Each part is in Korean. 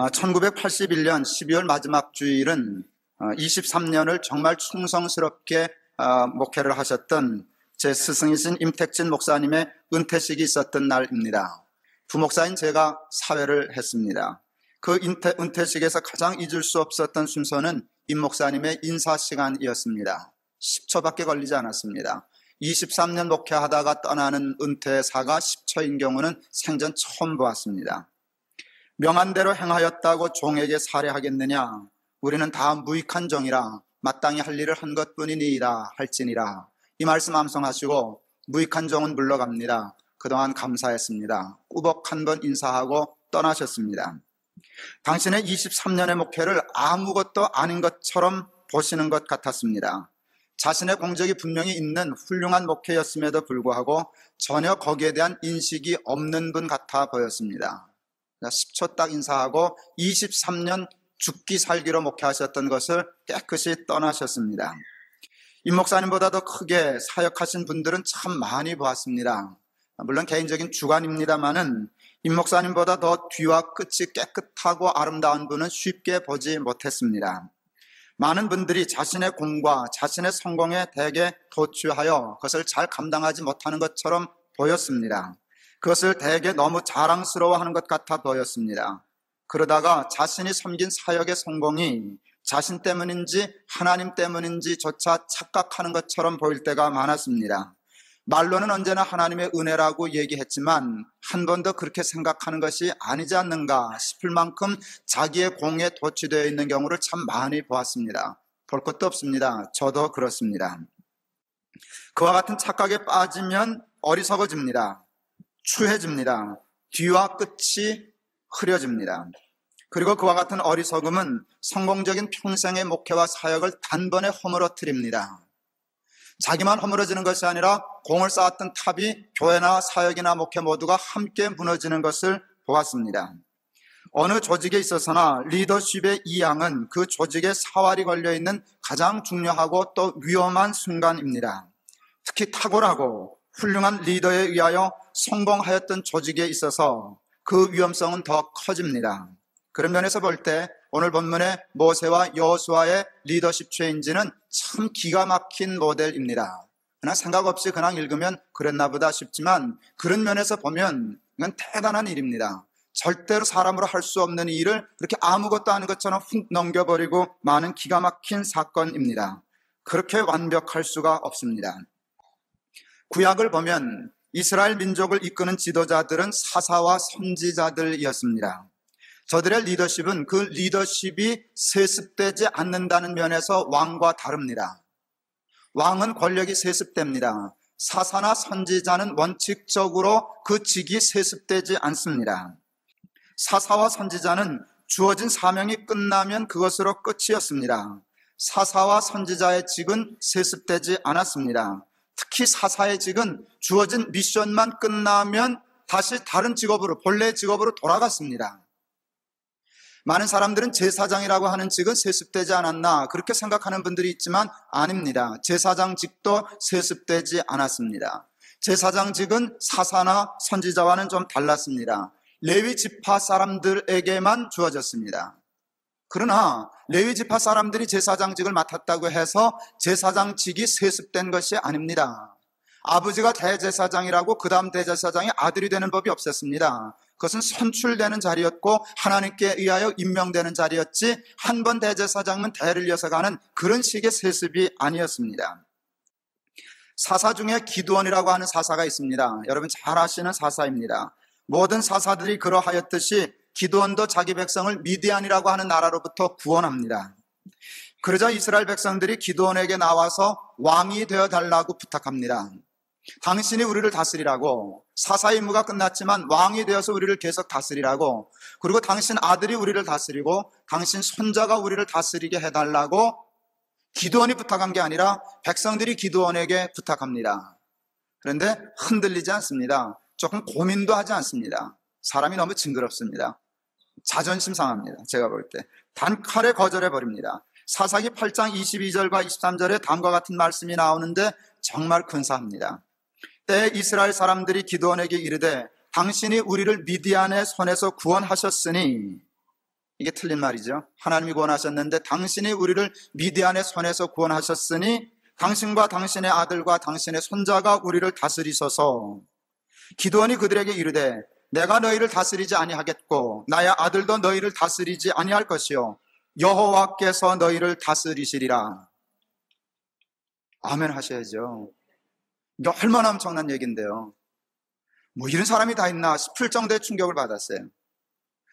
1981년 12월 마지막 주일은 23년을 정말 충성스럽게 목회를 하셨던 제 스승이신 임택진 목사님의 은퇴식이 있었던 날입니다. 부목사인 제가 사회를 했습니다. 그 은퇴식에서 가장 잊을 수 없었던 순서는 임 목사님의 인사 시간이었습니다. 10초밖에 걸리지 않았습니다. 23년 목회하다가 떠나는 은퇴사가 10초인 경우는 생전 처음 보았습니다. 명한대로 행하였다고 종에게 살해하겠느냐? 우리는 다 무익한 종이라 마땅히 할 일을 한 것뿐이니이다 할지니라. 이 말씀 암송하시고 무익한 종은 물러갑니다. 그동안 감사했습니다. 꾸벅 한 번 인사하고 떠나셨습니다. 당신의 23년의 목회를 아무것도 아닌 것처럼 보시는 것 같았습니다. 자신의 공적이 분명히 있는 훌륭한 목회였음에도 불구하고 전혀 거기에 대한 인식이 없는 분 같아 보였습니다. 10초 딱 인사하고 23년 죽기 살기로 목회하셨던 것을 깨끗이 떠나셨습니다. 임 목사님보다 더 크게 사역하신 분들은 참 많이 보았습니다. 물론 개인적인 주관입니다만은 임 목사님보다 더 뒤와 끝이 깨끗하고 아름다운 분은 쉽게 보지 못했습니다. 많은 분들이 자신의 공과 자신의 성공에 대개 도취하여 그것을 잘 감당하지 못하는 것처럼 보였습니다. 그것을 대개 너무 자랑스러워하는 것 같아 보였습니다. 그러다가 자신이 섬긴 사역의 성공이 자신 때문인지 하나님 때문인지조차 착각하는 것처럼 보일 때가 많았습니다. 말로는 언제나 하나님의 은혜라고 얘기했지만 한 번도 그렇게 생각하는 것이 아니지 않는가 싶을 만큼 자기의 공에 도취되어 있는 경우를 참 많이 보았습니다. 볼 것도 없습니다. 저도 그렇습니다. 그와 같은 착각에 빠지면 어리석어집니다. 추해집니다. 뒤와 끝이 흐려집니다. 그리고 그와 같은 어리석음은 성공적인 평생의 목회와 사역을 단번에 허물어뜨립니다. 자기만 허물어지는 것이 아니라 공을 쌓았던 탑이 교회나 사역이나 목회 모두가 함께 무너지는 것을 보았습니다. 어느 조직에 있어서나 리더십의 이양은 그 조직의 사활이 걸려있는 가장 중요하고 또 위험한 순간입니다. 특히 탁월하고 훌륭한 리더에 의하여 성공하였던 조직에 있어서 그 위험성은 더 커집니다. 그런 면에서 볼 때 오늘 본문의 모세와 여호수아의 리더십 체인지는 참 기가 막힌 모델입니다. 그냥 생각 없이 그냥 읽으면 그랬나 보다 싶지만 그런 면에서 보면 이건 대단한 일입니다. 절대로 사람으로 할 수 없는 일을 그렇게 아무것도 아닌 것처럼 훅 넘겨버리고 많은 기가 막힌 사건입니다. 그렇게 완벽할 수가 없습니다. 구약을 보면 이스라엘 민족을 이끄는 지도자들은 사사와 선지자들이었습니다. 저들의 리더십은 그 리더십이 세습되지 않는다는 면에서 왕과 다릅니다. 왕은 권력이 세습됩니다. 사사나 선지자는 원칙적으로 그 직이 세습되지 않습니다. 사사와 선지자는 주어진 사명이 끝나면 그것으로 끝이었습니다. 사사와 선지자의 직은 세습되지 않았습니다. 특히 사사의 직은 주어진 미션만 끝나면 다시 다른 직업으로, 본래 직업으로 돌아갔습니다. 많은 사람들은 제사장이라고 하는 직은 세습되지 않았나 그렇게 생각하는 분들이 있지만 아닙니다. 제사장 직도 세습되지 않았습니다. 제사장 직은 사사나 선지자와는 좀 달랐습니다. 레위 지파 사람들에게만 주어졌습니다. 그러나 레위 지파 사람들이 제사장직을 맡았다고 해서 제사장직이 세습된 것이 아닙니다. 아버지가 대제사장이라고 그 다음 대제사장이 아들이 되는 법이 없었습니다. 그것은 선출되는 자리였고 하나님께 의하여 임명되는 자리였지 한 번 대제사장은 대를 이어서가는 그런 식의 세습이 아니었습니다. 사사 중에 기드온이라고 하는 사사가 있습니다. 여러분 잘 아시는 사사입니다. 모든 사사들이 그러하였듯이 기드온도 자기 백성을 미디안이라고 하는 나라로부터 구원합니다. 그러자 이스라엘 백성들이 기드온에게 나와서 왕이 되어달라고 부탁합니다. 당신이 우리를 다스리라고, 사사 임무가 끝났지만 왕이 되어서 우리를 계속 다스리라고, 그리고 당신 아들이 우리를 다스리고 당신 손자가 우리를 다스리게 해달라고 기드온이 부탁한 게 아니라 백성들이 기드온에게 부탁합니다. 그런데 흔들리지 않습니다. 조금 고민도 하지 않습니다. 사람이 너무 징그럽습니다. 자존심 상합니다. 제가 볼 때 단칼에 거절해버립니다. 사사기 8장 22절과 23절에 다음과 같은 말씀이 나오는데 정말 근사합니다. 때에 이스라엘 사람들이 기드온에게 이르되 당신이 우리를 미디안의 손에서 구원하셨으니 이게 틀린 말이죠. 하나님이 구원하셨는데 당신이 우리를 미디안의 손에서 구원하셨으니 당신과 당신의 아들과 당신의 손자가 우리를 다스리소서. 기드온이 그들에게 이르되 내가 너희를 다스리지 아니하겠고 나의 아들도 너희를 다스리지 아니할 것이요 여호와께서 너희를 다스리시리라. 아멘 하셔야죠. 이게 얼마나 엄청난 얘기인데요. 뭐 이런 사람이 다 있나 싶을 정도의 충격을 받았어요.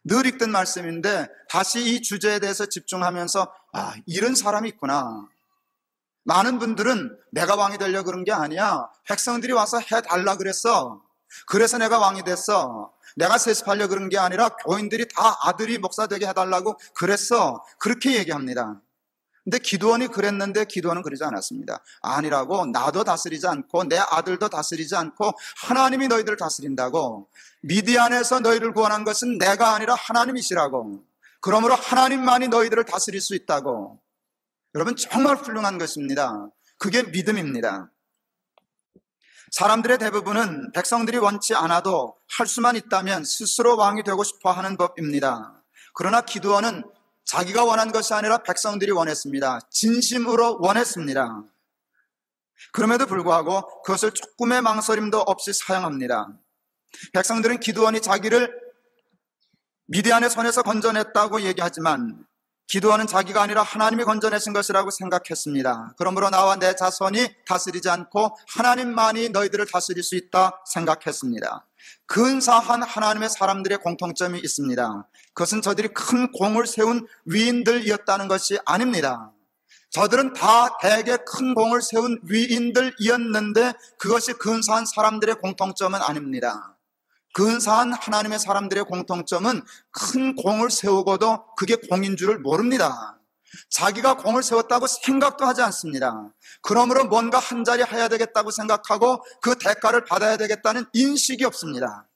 늘 읽던 말씀인데 다시 이 주제에 대해서 집중하면서 이런 사람이 있구나. 많은 분들은 내가 왕이 되려고 그런 게 아니야. 백성들이 와서 해달라 그랬어. 그래서 내가 왕이 됐어. 내가 세습하려고 그런 게 아니라 교인들이 다 아들이 목사 되게 해달라고 그랬어. 그렇게 얘기합니다. 근데 기드온이 그랬는데 기드온은 그러지 않았습니다. 아니라고. 나도 다스리지 않고 내 아들도 다스리지 않고 하나님이 너희들을 다스린다고. 미디안에서 너희를 구원한 것은 내가 아니라 하나님이시라고. 그러므로 하나님만이 너희들을 다스릴 수 있다고. 여러분 정말 훌륭한 것입니다. 그게 믿음입니다. 사람들의 대부분은 백성들이 원치 않아도 할 수만 있다면 스스로 왕이 되고 싶어 하는 법입니다. 그러나 기드온은 자기가 원한 것이 아니라 백성들이 원했습니다. 진심으로 원했습니다. 그럼에도 불구하고 그것을 조금의 망설임도 없이 사용합니다. 백성들은 기드온이 자기를 미디안의 손에서 건져냈다고 얘기하지만 기드온은 자기가 아니라 하나님이 건져내신 것이라고 생각했습니다. 그러므로 나와 내 자손이 다스리지 않고 하나님만이 너희들을 다스릴 수 있다 생각했습니다. 근사한 하나님의 사람들의 공통점이 있습니다. 그것은 저들이 큰 공을 세운 위인들이었다는 것이 아닙니다. 저들은 다 대개 큰 공을 세운 위인들이었는데 그것이 근사한 사람들의 공통점은 아닙니다. 근사한 하나님의 사람들의 공통점은 큰 공을 세우고도 그게 공인 줄을 모릅니다. 자기가 공을 세웠다고 생각도 하지 않습니다. 그러므로 뭔가 한 자리 해야 되겠다고 생각하고 그 대가를 받아야 되겠다는 인식이 없습니다.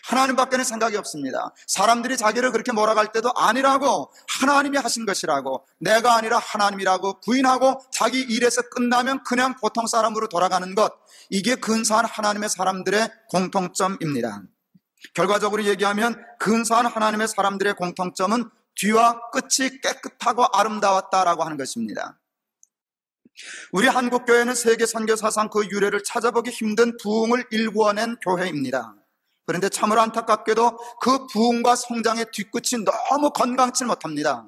하나님밖에는 생각이 없습니다. 사람들이 자기를 그렇게 몰아갈 때도 아니라고, 하나님이 하신 것이라고, 내가 아니라 하나님이라고 부인하고 자기 일에서 끝나면 그냥 보통 사람으로 돌아가는 것, 이게 근사한 하나님의 사람들의 공통점입니다. 결과적으로 얘기하면 근사한 하나님의 사람들의 공통점은 뒤와 끝이 깨끗하고 아름다웠다라고 하는 것입니다. 우리 한국교회는 세계 선교사상 그 유래를 찾아보기 힘든 부흥을 일구어낸 교회입니다. 그런데 참으로 안타깝게도 그 부흥과 성장의 뒤끝이 너무 건강치 못합니다.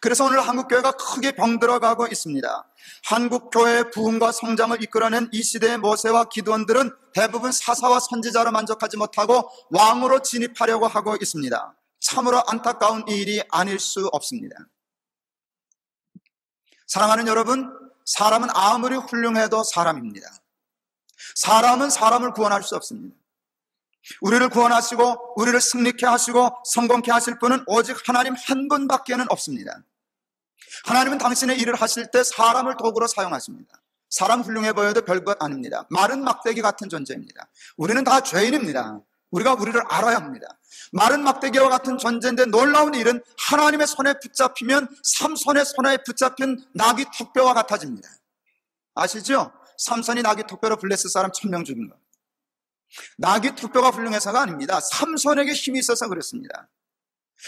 그래서 오늘 한국교회가 크게 병들어가고 있습니다. 한국교회의 부흥과 성장을 이끌어낸 이 시대의 모세와 기드온들은 대부분 사사와 선지자로 만족하지 못하고 왕으로 진입하려고 하고 있습니다. 참으로 안타까운 일이 아닐 수 없습니다. 사랑하는 여러분, 사람은 아무리 훌륭해도 사람입니다. 사람은 사람을 구원할 수 없습니다. 우리를 구원하시고 우리를 승리케 하시고 성공케 하실 분은 오직 하나님 한 분밖에는 없습니다. 하나님은 당신의 일을 하실 때 사람을 도구로 사용하십니다. 사람 훌륭해 보여도 별것 아닙니다. 마른 막대기 같은 존재입니다. 우리는 다 죄인입니다. 우리가 우리를 알아야 합니다. 마른 막대기와 같은 존재인데 놀라운 일은 하나님의 손에 붙잡히면 삼손의 손에 붙잡힌 나귀 턱뼈와 같아집니다. 아시죠? 삼손이 나귀 턱뼈로 블레셋 사람 1000명 죽인 거. 나귀 턱뼈가 훌륭해서가 아닙니다. 삼손에게 힘이 있어서 그렇습니다.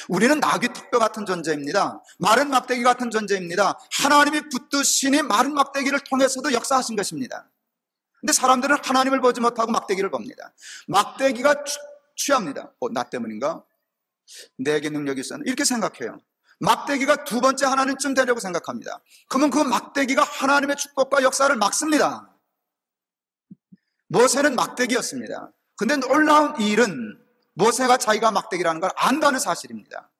우리는 나귀 턱뼈 같은 존재입니다. 마른 막대기 같은 존재입니다. 하나님이 붙드시니 마른 막대기를 통해서도 역사하신 것입니다. 근데 사람들은 하나님을 보지 못하고 막대기를 봅니다. 막대기가 취합니다. 나 때문인가? 내게 능력이 있었나? 이렇게 생각해요. 막대기가 두 번째 하나님쯤 되려고 생각합니다. 그러면 그 막대기가 하나님의 축복과 역사를 막습니다. 모세는 막대기였습니다. 근데 놀라운 일은 모세가 자기가 막대기라는 걸 안다는 사실입니다.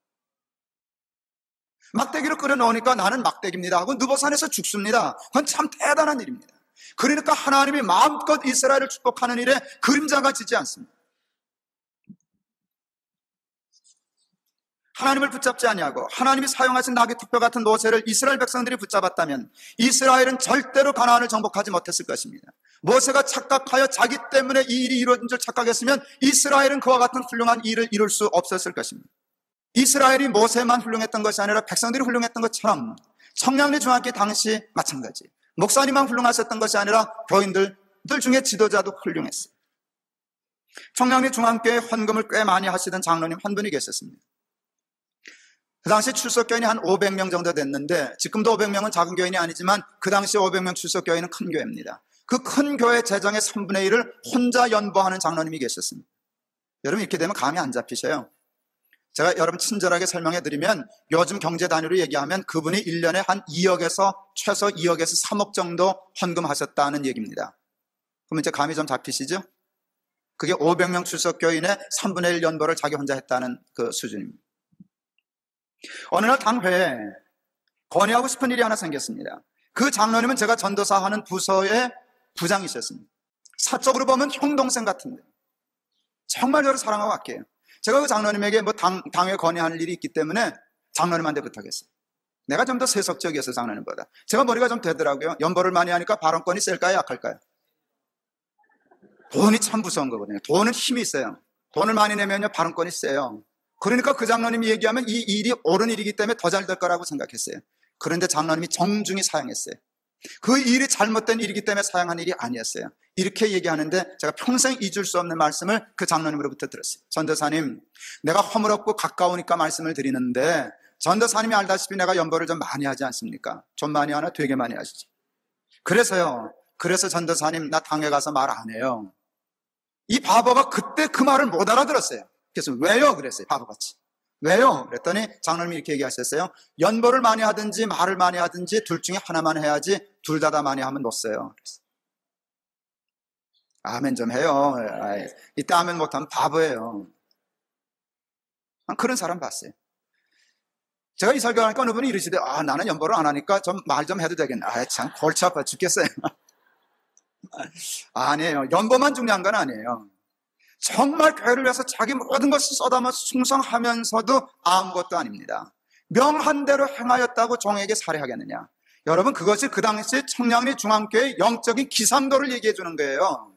막대기를 끌어놓으니까 나는 막대기입니다 하고 느보산에서 죽습니다. 그건 참 대단한 일입니다. 그러니까 하나님이 마음껏 이스라엘을 축복하는 일에 그림자가 지지 않습니다. 하나님을 붙잡지 아니하고 하나님이 사용하신 나귀 턱뼈 같은 모세를 이스라엘 백성들이 붙잡았다면 이스라엘은 절대로 가나안을 정복하지 못했을 것입니다. 모세가 착각하여 자기 때문에 이 일이 이루어진 줄 착각했으면 이스라엘은 그와 같은 훌륭한 일을 이룰 수 없었을 것입니다. 이스라엘이 모세만 훌륭했던 것이 아니라 백성들이 훌륭했던 것처럼 청량리 중학교 당시 마찬가지, 목사님만 훌륭하셨던 것이 아니라 교인들 중에 지도자도 훌륭했어요. 청량리 중학교에 헌금을 꽤 많이 하시던 장로님 한 분이 계셨습니다. 그 당시 출석교인이 한 500명 정도 됐는데, 지금도 500명은 작은 교인이 아니지만 그 당시 500명 출석교인은 큰 교회입니다. 그 큰 교회 재정의 3분의 1을 혼자 연보하는 장로님이 계셨습니다. 여러분, 이렇게 되면 감이 안 잡히셔요. 제가 여러분 친절하게 설명해 드리면, 요즘 경제 단위로 얘기하면 그분이 1년에 한 2억에서 최소 2억에서 3억 정도 헌금하셨다는 얘기입니다. 그럼 이제 감이 좀 잡히시죠? 그게 500명 출석교인의 3분의 1 연보를 자기 혼자 했다는 그 수준입니다. 어느 날 당회에 건의하고 싶은 일이 하나 생겼습니다. 그 장로님은 제가 전도사 하는 부서의 부장이셨습니다. 사적으로 보면 형 동생 같은데 정말 저를 사랑하고 아껴요. 제가 그 장로님에게 당회 건의할 일이 있기 때문에 장로님한테 부탁했어요. 내가 좀 더 세속적이어서 장로님보다 제가 머리가 좀 되더라고요. 연보를 많이 하니까 발언권이 셀까요, 약할까요? 돈이 참 무서운 거거든요. 돈은 힘이 있어요. 돈을 많이 내면요 발언권이 세요. 그러니까 그 장로님이 얘기하면 이 일이 옳은 일이기 때문에 더 잘 될 거라고 생각했어요. 그런데 장로님이 정중히 사양했어요. 그 일이 잘못된 일이기 때문에 사양한 일이 아니었어요. 이렇게 얘기하는데 제가 평생 잊을 수 없는 말씀을 그 장로님으로부터 들었어요. 전도사님, 내가 허물없고 가까우니까 말씀을 드리는데 전도사님이 알다시피 내가 연보를 좀 많이 하지 않습니까? 좀 많이 하나 되게 많이 하시지. 그래서 전도사님, 나 당회 가서 말 안 해요. 이 바보가 그때 그 말을 못 알아들었어요. 그래서 왜요? 그랬어요. 바보같이. 왜요? 그랬더니 장로님이 이렇게 얘기하셨어요. 연보를 많이 하든지 말을 많이 하든지 둘 중에 하나만 해야지 둘 다 많이 하면 못 써요. 그랬어요. 아멘 좀 해요. 이때 아멘 못하면 바보예요. 그런 사람 봤어요. 제가 이 설교하니까 어느 분이 이러시대. 나는 연보를 안 하니까 좀 말 좀 해도 되겠네. 참 골치 아파 죽겠어요. 아니에요. 연보만 중요한 건 아니에요. 정말 교회를 위해서 자기 모든 것을 쏟아부어 충성하면서도 아무것도 아닙니다. 명한 대로 행하였다고 종에게 살해하겠느냐. 여러분, 그것이 그 당시 청량리 중앙교회의 영적인 기상도를 얘기해 주는 거예요.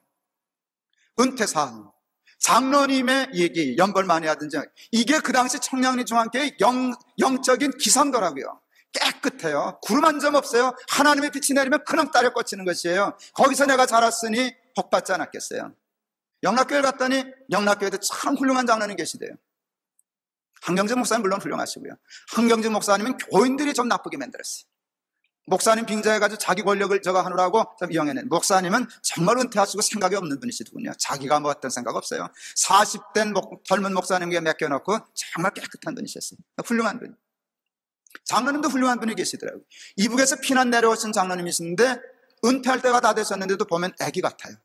은퇴사, 장로님의 얘기, 연벌 많이 하든지, 이게 그 당시 청량리 중앙교회의 영적인 기상도라고요. 깨끗해요. 구름 한 점 없어요. 하나님의 빛이 내리면 그냥 딸에 꽂히는 것이에요. 거기서 내가 자랐으니 복받지 않았겠어요. 영락교회 갔더니 영락교회도 참 훌륭한 장로님 계시대요. 한경직 목사님 물론 훌륭하시고요. 한경직 목사님은 교인들이 좀 나쁘게 만들었어요. 목사님 빙자해가지고 자기 권력을 저거 하느라고 좀 이용해낸. 목사님은 정말 은퇴하시고 생각이 없는 분이시더군요. 자기가 뭐 어떤 생각 없어요. 40대 젊은 목사님에게 맡겨놓고 정말 깨끗한 분이셨어요. 훌륭한 분. 장로님도 훌륭한 분이 계시더라고요. 이북에서 피난 내려오신 장로님이신데 은퇴할 때가 다 되셨는데도 보면 애기 같아요.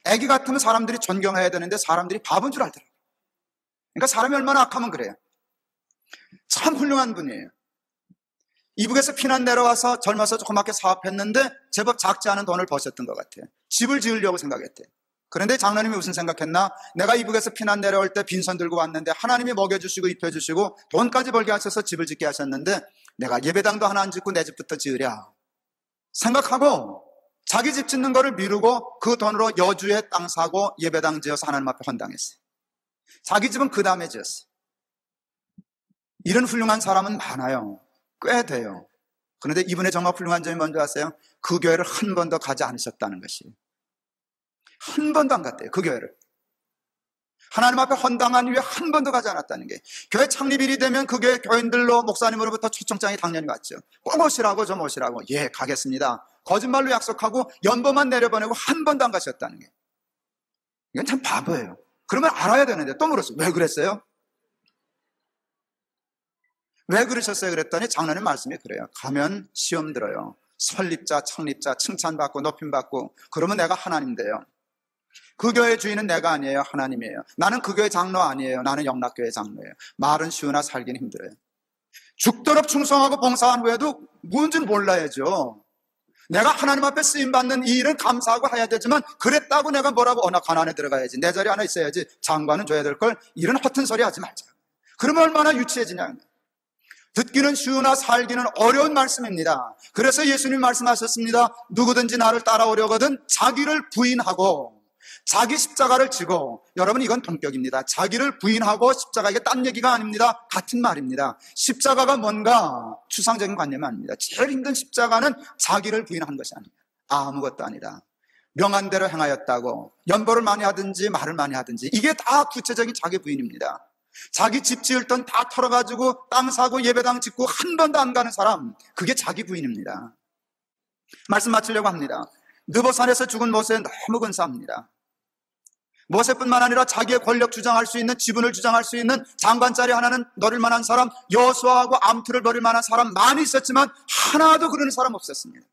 애기 같으면 사람들이 존경해야 되는데 사람들이 바본 줄 알더라고요. 그러니까 사람이 얼마나 악하면 그래요. 참 훌륭한 분이에요. 이북에서 피난 내려와서 젊어서 조그맣게 사업했는데 제법 작지 않은 돈을 버셨던 것 같아요. 집을 지으려고 생각했대요. 그런데 장로님이 무슨 생각했나? 내가 이북에서 피난 내려올 때 빈손 들고 왔는데 하나님이 먹여주시고 입혀주시고 돈까지 벌게 하셔서 집을 짓게 하셨는데 내가 예배당도 하나 안 짓고 내 집부터 지으랴 생각하고 자기 집 짓는 거를 미루고 그 돈으로 여주에 땅 사고 예배당 지어서 하나님 앞에 헌당했어요. 자기 집은 그 다음에 지었어요. 이런 훌륭한 사람은 많아요. 꽤 돼요. 그런데 이분의 정말 훌륭한 점이 뭔지 아세요? 그 교회를 한 번도 가지 않으셨다는 것이에요. 한 번도 안 갔대요. 그 교회를. 하나님 앞에 헌당한 이후에 한 번도 가지 않았다는 게. 교회 창립일이 되면 그 교회 교인들로 목사님으로부터 초청장이 당연히 왔죠. 꼭 오시라고 좀 오시라고. 예, 가겠습니다. 거짓말로 약속하고 연보만 내려보내고 한 번도 안 가셨다는 게. 이건 참 바보예요. 그러면 알아야 되는데 또 물었어요. 왜 그랬어요? 왜 그러셨어요? 그랬더니 장로님 말씀이 그래요. 가면 시험 들어요. 설립자, 창립자, 칭찬받고 높임받고 그러면 내가 하나님 돼요. 그 교회 주인은 내가 아니에요. 하나님이에요. 나는 그 교회 장로 아니에요. 나는 영락교회 장로예요. 말은 쉬우나 살기는 힘들어요. 죽도록 충성하고 봉사한 후에도 뭔지는 몰라야죠. 내가 하나님 앞에 쓰임받는 이 일은 감사하고 해야 되지만 그랬다고 내가 뭐라고 가난에 들어가야지. 내 자리 하나 있어야지. 장관은 줘야 될 걸 이런 허튼 소리 하지 말자. 그러면 얼마나 유치해지냐. 듣기는 쉬우나 살기는 어려운 말씀입니다. 그래서 예수님 말씀하셨습니다. 누구든지 나를 따라오려거든 자기를 부인하고 자기 십자가를 지고, 여러분 이건 동격입니다. 자기를 부인하고 십자가, 이게 딴 얘기가 아닙니다. 같은 말입니다. 십자가가 뭔가 추상적인 관념이 아닙니다. 제일 힘든 십자가는 자기를 부인하는 것이 아닙니다. 아무것도 아니라 명한 대로 행하였다고 연보를 많이 하든지 말을 많이 하든지 이게 다 구체적인 자기 부인입니다. 자기 집 지을 돈 다 털어가지고 땅 사고 예배당 짓고 한 번도 안 가는 사람, 그게 자기 부인입니다. 말씀 마치려고 합니다. 느보산에서 죽은 모세 너무 근사합니다. 모세뿐만 아니라 자기의 권력 주장할 수 있는, 지분을 주장할 수 있는 장관 자리 하나는 노릴 만한 사람, 여호수아하고 암투를 벌일 만한 사람 많이 있었지만 하나도 그러는 사람 없었습니다.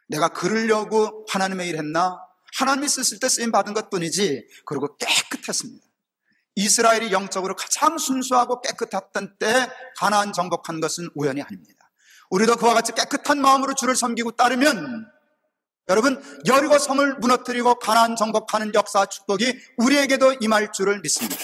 내가 그러려고 하나님의 일 했나? 하나님이 쓰실 때 쓰임 받은 것뿐이지. 그리고 깨끗했습니다. 이스라엘이 영적으로 가장 순수하고 깨끗했던 때 가나안 정복한 것은 우연이 아닙니다. 우리도 그와 같이 깨끗한 마음으로 주를 섬기고 따르면 여러분, 여리고 성을 무너뜨리고 가나안 정복하는 역사 축복이 우리에게도 임할 줄을 믿습니다.